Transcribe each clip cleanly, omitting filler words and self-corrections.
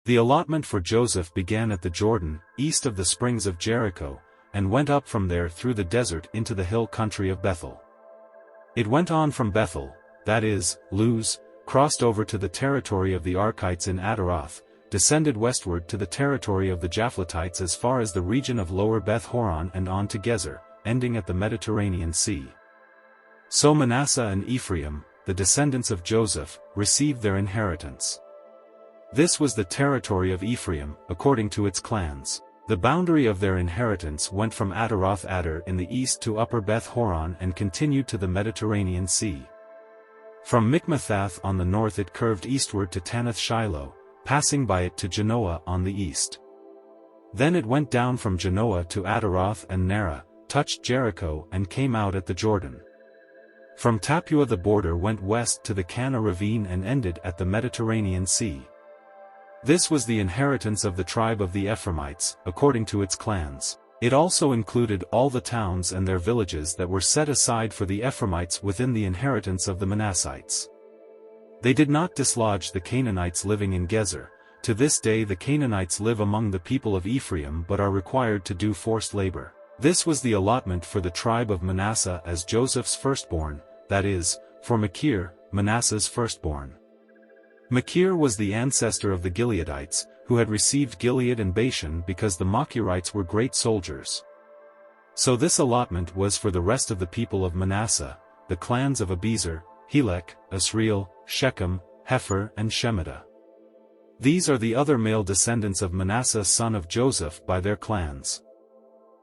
The allotment for Joseph began at the Jordan, east of the springs of Jericho, and went up from there through the desert into the hill country of Bethel. It went on from Bethel, that is, Luz, crossed over to the territory of the Archites in Ataroth, descended westward to the territory of the Japhletites as far as the region of Lower Beth Horon and on to Gezer, ending at the Mediterranean Sea. So Manasseh and Ephraim, the descendants of Joseph, received their inheritance. This was the territory of Ephraim, according to its clans. The boundary of their inheritance went from Ataroth Adar in the east to Upper Beth Horon and continued to the Mediterranean Sea. From Mikmethath on the north it curved eastward to Tanath Shiloh, passing by it to Genoa on the east. Then it went down from Genoa to Ataroth and Nara, touched Jericho and came out at the Jordan. From Tapua the border went west to the Canaan ravine and ended at the Mediterranean Sea. This was the inheritance of the tribe of the Ephraimites, according to its clans. It also included all the towns and their villages that were set aside for the Ephraimites within the inheritance of the Manassites. They did not dislodge the Canaanites living in Gezer. To this day the Canaanites live among the people of Ephraim but are required to do forced labor. This was the allotment for the tribe of Manasseh as Joseph's firstborn, that is, for Machir, Manasseh's firstborn. Machir was the ancestor of the Gileadites, who had received Gilead and Bashan because the Machirites were great soldiers. So this allotment was for the rest of the people of Manasseh, the clans of Abiezer, Helek, Asriel, Shechem, Hepher and Shemida. These are the other male descendants of Manasseh son of Joseph by their clans.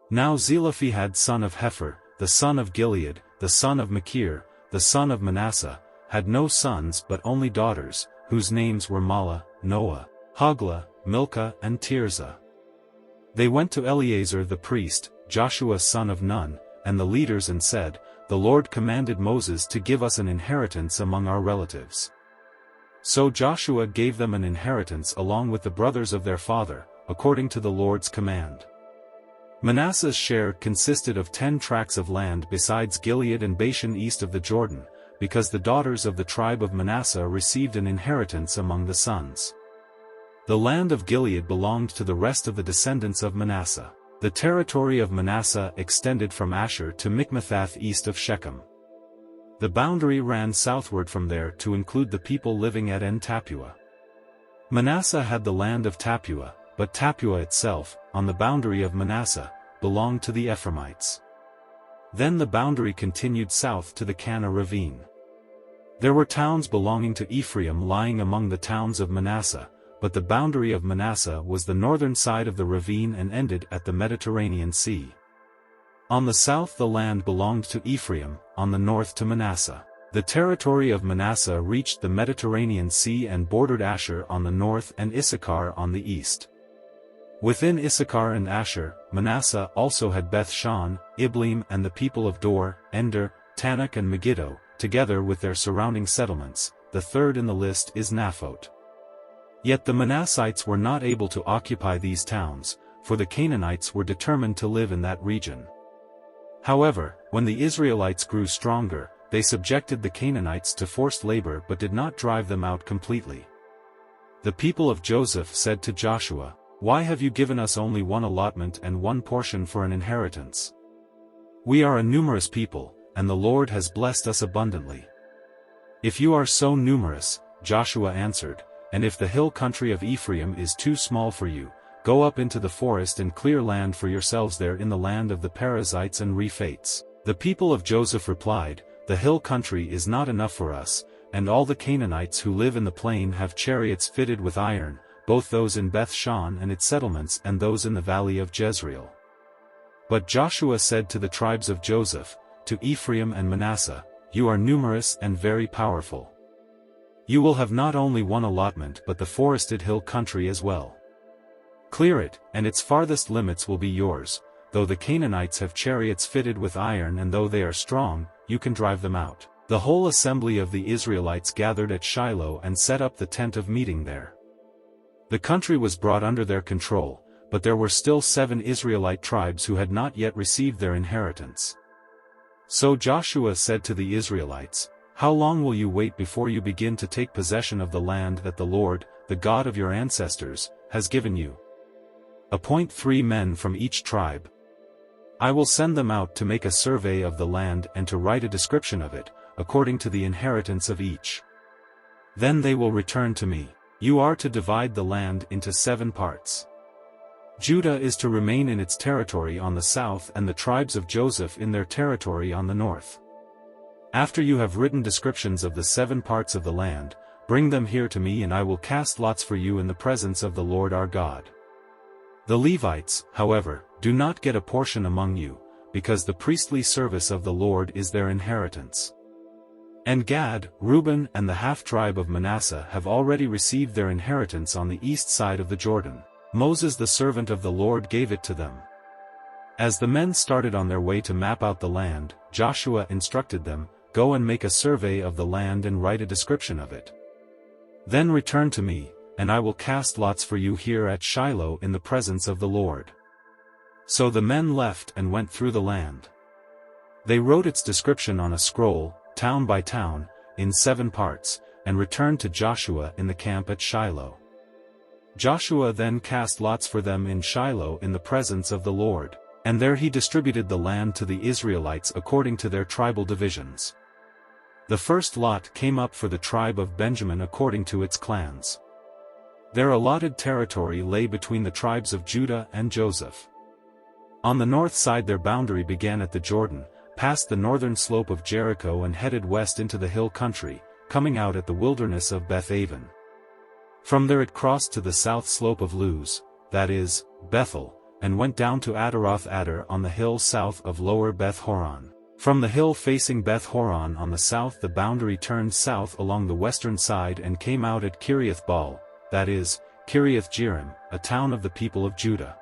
Now Zelophehad son of Hepher, the son of Gilead, the son of Machir, the son of Manasseh, had no sons but only daughters, whose names were Mahlah, Noah, Hoglah, Milcah and Tirzah. They went to Eleazar the priest, Joshua son of Nun, and the leaders and said, "The Lord commanded Moses to give us an inheritance among our relatives." So Joshua gave them an inheritance along with the brothers of their father, according to the Lord's command. Manasseh's share consisted of 10 tracts of land besides Gilead and Bashan east of the Jordan, because the daughters of the tribe of Manasseh received an inheritance among the sons. The land of Gilead belonged to the rest of the descendants of Manasseh. The territory of Manasseh extended from Asher to Mikmethath east of Shechem. The boundary ran southward from there to include the people living at En Tapua. Manasseh had the land of Tapua, but Tapua itself, on the boundary of Manasseh, belonged to the Ephraimites. Then the boundary continued south to the Canaan ravine. There were towns belonging to Ephraim lying among the towns of Manasseh, but the boundary of Manasseh was the northern side of the ravine and ended at the Mediterranean Sea. On the south the land belonged to Ephraim, on the north to Manasseh. The territory of Manasseh reached the Mediterranean Sea and bordered Asher on the north and Issachar on the east. Within Issachar and Asher, Manasseh also had Beth-shan, Ibleam and the people of Dor, Ender, Tanakh and Megiddo, together with their surrounding settlements. The third in the list is Naphoth. Yet the Manassites were not able to occupy these towns, for the Canaanites were determined to live in that region. However, when the Israelites grew stronger, they subjected the Canaanites to forced labor but did not drive them out completely. The people of Joseph said to Joshua, "Why have you given us only one allotment and one portion for an inheritance? We are a numerous people, and the Lord has blessed us abundantly." "If you are so numerous," Joshua answered, "and if the hill country of Ephraim is too small for you, go up into the forest and clear land for yourselves there in the land of the Perizzites and Rephaites." The people of Joseph replied, "The hill country is not enough for us, and all the Canaanites who live in the plain have chariots fitted with iron, both those in Beth-shan and its settlements and those in the valley of Jezreel." But Joshua said to the tribes of Joseph, to Ephraim and Manasseh, "You are numerous and very powerful. You will have not only one allotment but the forested hill country as well. Clear it, and its farthest limits will be yours. Though the Canaanites have chariots fitted with iron and though they are strong, you can drive them out." The whole assembly of the Israelites gathered at Shiloh and set up the tent of meeting there. The country was brought under their control, but there were still 7 Israelite tribes who had not yet received their inheritance. So Joshua said to the Israelites, "How long will you wait before you begin to take possession of the land that the Lord, the God of your ancestors, has given you. Appoint 3 men from each tribe. I will send them out to make a survey of the land and to write a description of it, according to the inheritance of each. Then they will return to me. You are to divide the land into 7 parts. Judah is to remain in its territory on the south and the tribes of Joseph in their territory on the north. After you have written descriptions of the 7 parts of the land, bring them here to me and I will cast lots for you in the presence of the Lord our God. The Levites, however, do not get a portion among you, because the priestly service of the Lord is their inheritance. And Gad, Reuben and the half-tribe of Manasseh have already received their inheritance on the east side of the Jordan. Moses the servant of the Lord gave it to them. As the men started on their way to map out the land, Joshua instructed them, "Go and make a survey of the land and write a description of it. Then return to me, and I will cast lots for you here at Shiloh in the presence of the Lord." So the men left and went through the land. They wrote its description on a scroll, town by town, in 7 parts, and returned to Joshua in the camp at Shiloh. Joshua then cast lots for them in Shiloh in the presence of the Lord, and there he distributed the land to the Israelites according to their tribal divisions. The first lot came up for the tribe of Benjamin according to its clans. Their allotted territory lay between the tribes of Judah and Joseph. On the north side their boundary began at the Jordan, passed the northern slope of Jericho and headed west into the hill country, coming out at the wilderness of Beth-aven. From there it crossed to the south slope of Luz, that is, Bethel, and went down to Adaroth-Adar on the hill south of Lower Beth-horon. From the hill facing Beth-horon on the south the boundary turned south along the western side and came out at Kiriath-Baal, that is, Kiriath-Jearim, a town of the people of Judah.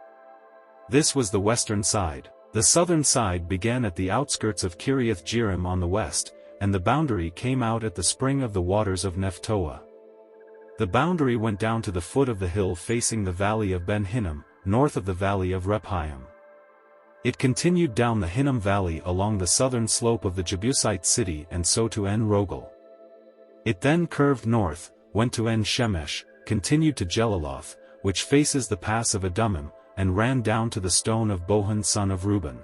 This was the western side. The southern side began at the outskirts of Kiriath-Jearim on the west, and the boundary came out at the spring of the waters of Nephtoah. The boundary went down to the foot of the hill facing the valley of Ben Hinnom, north of the valley of Rephaim. It continued down the Hinnom valley along the southern slope of the Jebusite city and so to En-Rogel. It then curved north, went to En-Shemesh, continued to Jeliloth, which faces the pass of Adummim, and ran down to the stone of Bohan son of Reuben.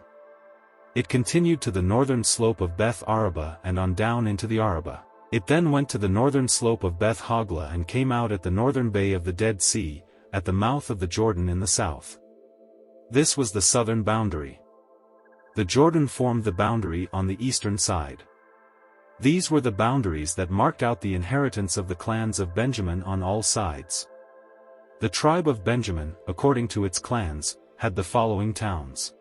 It continued to the northern slope of Beth-Araba and on down into the Araba. It then went to the northern slope of Beth-Hogla and came out at the northern bay of the Dead Sea, at the mouth of the Jordan in the south. This was the southern boundary. The Jordan formed the boundary on the eastern side. These were the boundaries that marked out the inheritance of the clans of Benjamin on all sides. The tribe of Benjamin, according to its clans, had the following towns: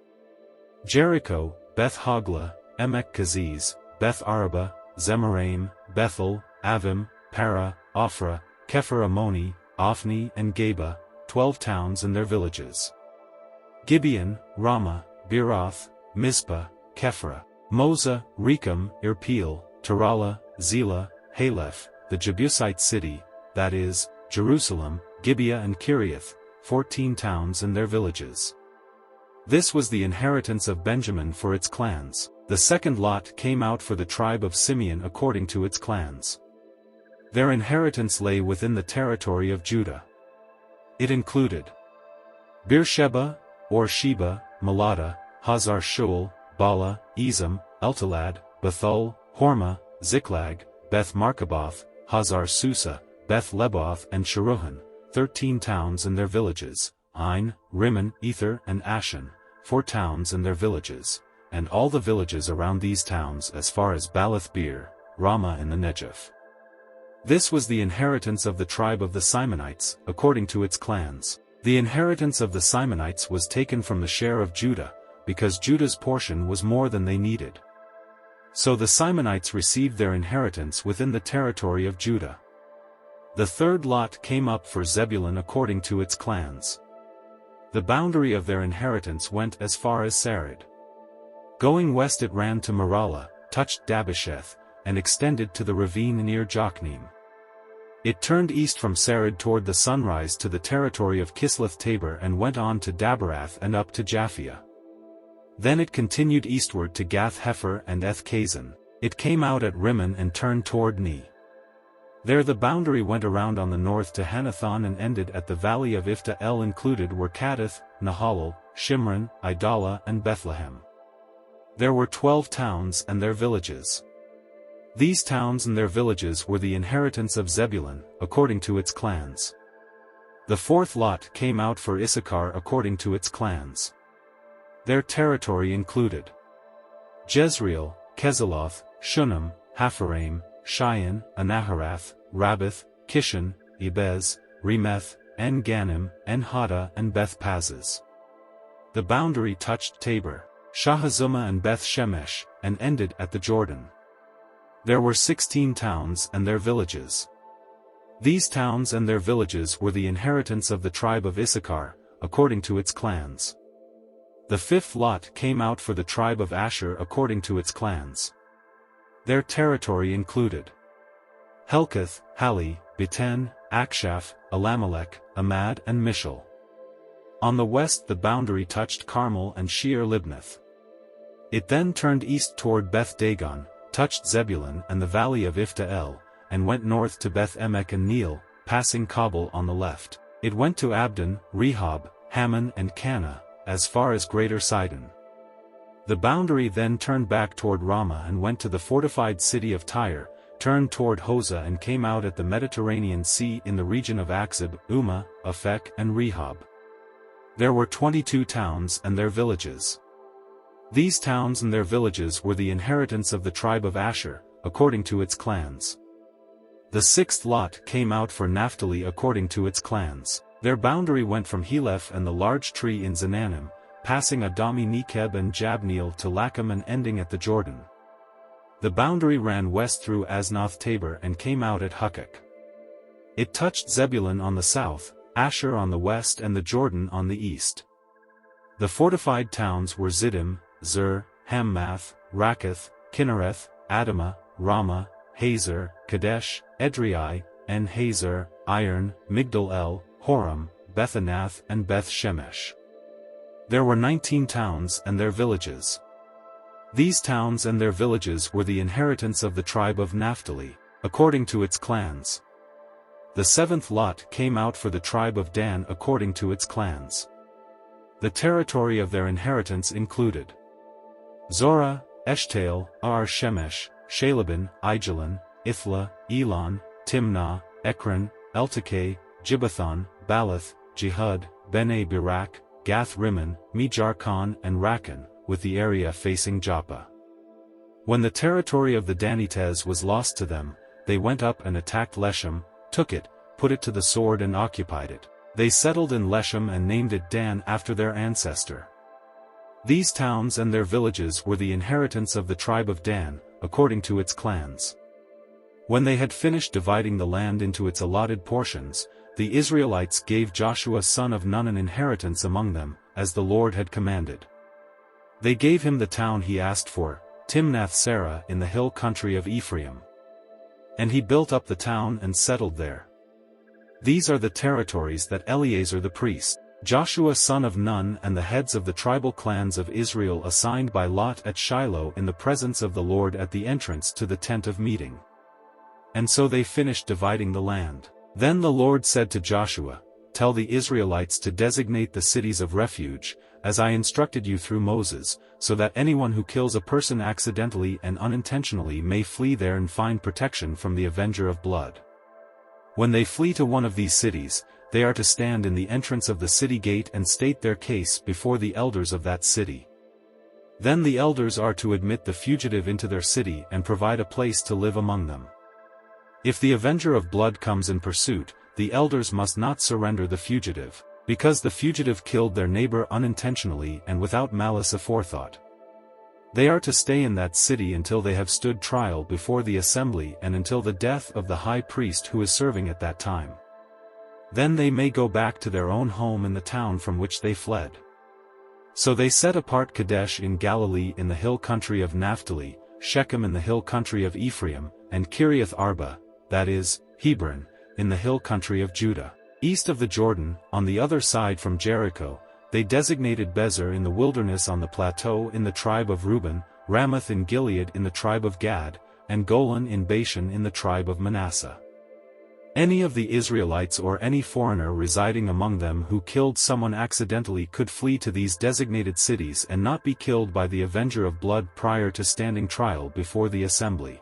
Jericho, Beth-Hogla, Emek-Keziz, Beth-Araba, Zemaraim, Bethel, Avim, Para, Ophrah, Kepher-Ammoni, Ophni and Geba, 12 towns and their villages. Gibeon, Ramah, Beeroth, Mizpah, Kephra, Moza, Rechem, Irpeel, Tarala, Zelah, Haleph, the Jebusite city, that is, Jerusalem, Gibeah and Kiriath, 14 towns and their villages. This was the inheritance of Benjamin for its clans. The second lot came out for the tribe of Simeon according to its clans. Their inheritance lay within the territory of Judah. It included Beersheba, or Sheba, Melada, Hazar-Shual, Bala, Ezem, Eltalad, Bethul, Hormah, Ziklag, Beth-Markaboth, Hazar-Susa, Beth-Leboth and Sharuhan, 13 towns and their villages, Ain, Rimmon, Ether and Ashan, 4 towns and their villages, and all the villages around these towns as far as Baalath-Beer, Ramah and the Negev. This was the inheritance of the tribe of the Simonites, according to its clans. The inheritance of the Simonites was taken from the share of Judah, because Judah's portion was more than they needed. So the Simonites received their inheritance within the territory of Judah. The third lot came up for Zebulun according to its clans. The boundary of their inheritance went as far as Sarid. Going west it ran to Maralah, touched Dabbesheth, and extended to the ravine near Jokneam. It turned east from Sarid toward the sunrise to the territory of Kisloth-Tabor and went on to Daberath and up to Japhia. Then it continued eastward to Gath-Hepher and Eth-Kazan. It came out at Rimmon and turned toward Ni. There the boundary went around on the north to Hanathon and ended at the valley of Ifta-el. Included were Kadith, Nahalal, Shimron, Idalah and Bethlehem. There were 12 towns and their villages. These towns and their villages were the inheritance of Zebulun, according to its clans. The fourth lot came out for Issachar according to its clans. Their territory included Jezreel, Keziloth, Shunem, Hapharaim, Cheyenne, Anaharath, Rabbath, Kishon, Ebez, Remeth, En-Ganim, En-Hada and Beth-Pazzez. The boundary touched Tabor, Shahazumah and Beth-Shemesh, and ended at the Jordan. There were 16 towns and their villages. These towns and their villages were the inheritance of the tribe of Issachar, according to its clans. The fifth lot came out for the tribe of Asher according to its clans. Their territory included Helkath, Hali, Beten, Akshaph, Elamelech, Amad and Mishal. On the west the boundary touched Carmel and Shear Libnath. It then turned east toward Beth Dagon, touched Zebulun and the valley of Ifta-el, and went north to Beth Emek and Neel, passing Kabul on the left. It went to Abdon, Rehob, Hammon and Cana, as far as Greater Sidon. The boundary then turned back toward Ramah and went to the fortified city of Tyre, turned toward Hosah and came out at the Mediterranean Sea in the region of Akzib, Umah, Aphek and Rehob. There were 22 towns and their villages. These towns and their villages were the inheritance of the tribe of Asher, according to its clans. The sixth lot came out for Naphtali according to its clans. Their boundary went from Heleph and the large tree in Zananim, passing Adami Nekeb and Jabneel to Lacham and ending at the Jordan. The boundary ran west through Aznoth Tabor and came out at Hukkok. It touched Zebulun on the south, Asher on the west and the Jordan on the east. The fortified towns were Ziddim, Zur, Hammath, Rakkath, Kinnereth, Adamah, Ramah, Hazer, Kadesh, Edrei, En-Hazer, Iron, Migdal-el, Horam, Bethanath and Beth-Shemesh. There were 19 towns and their villages. These towns and their villages were the inheritance of the tribe of Naphtali, according to its clans. The seventh lot came out for the tribe of Dan according to its clans. The territory of their inheritance included Zorah, Eshtael, Ar-Shemesh, Shalabin, Aijalon, Ithla, Elon, Timnah, Ekron, Eltekeh, Gibbethon, Balath, Jehud, Bene Berak, Gath-Rimmon, Mejarkon and Rakan, with the area facing Joppa. When the territory of the Danites was lost to them, they went up and attacked Leshem, took it, put it to the sword and occupied it. They settled in Leshem and named it Dan after their ancestor. These towns and their villages were the inheritance of the tribe of Dan, according to its clans. When they had finished dividing the land into its allotted portions, the Israelites gave Joshua son of Nun an inheritance among them, as the Lord had commanded. They gave him the town he asked for, Timnath-Serah in the hill country of Ephraim. And he built up the town and settled there. These are the territories that Eleazar the priest, Joshua son of Nun and the heads of the tribal clans of Israel assigned by lot at Shiloh in the presence of the Lord at the entrance to the tent of meeting. And so they finished dividing the land. Then the Lord said to Joshua, "Tell the Israelites to designate the cities of refuge, as I instructed you through Moses, so that anyone who kills a person accidentally and unintentionally may flee there and find protection from the avenger of blood. When they flee to one of these cities, they are to stand in the entrance of the city gate and state their case before the elders of that city. Then the elders are to admit the fugitive into their city and provide a place to live among them. If the avenger of blood comes in pursuit, the elders must not surrender the fugitive, because the fugitive killed their neighbor unintentionally and without malice aforethought. They are to stay in that city until they have stood trial before the assembly and until the death of the high priest who is serving at that time. Then they may go back to their own home in the town from which they fled." So they set apart Kadesh in Galilee in the hill country of Naphtali, Shechem in the hill country of Ephraim, and Kiriath Arba, that is, Hebron, in the hill country of Judah. East of the Jordan, on the other side from Jericho, they designated Bezer in the wilderness on the plateau in the tribe of Reuben, Ramoth in Gilead in the tribe of Gad, and Golan in Bashan in the tribe of Manasseh. Any of the Israelites or any foreigner residing among them who killed someone accidentally could flee to these designated cities and not be killed by the avenger of blood prior to standing trial before the assembly.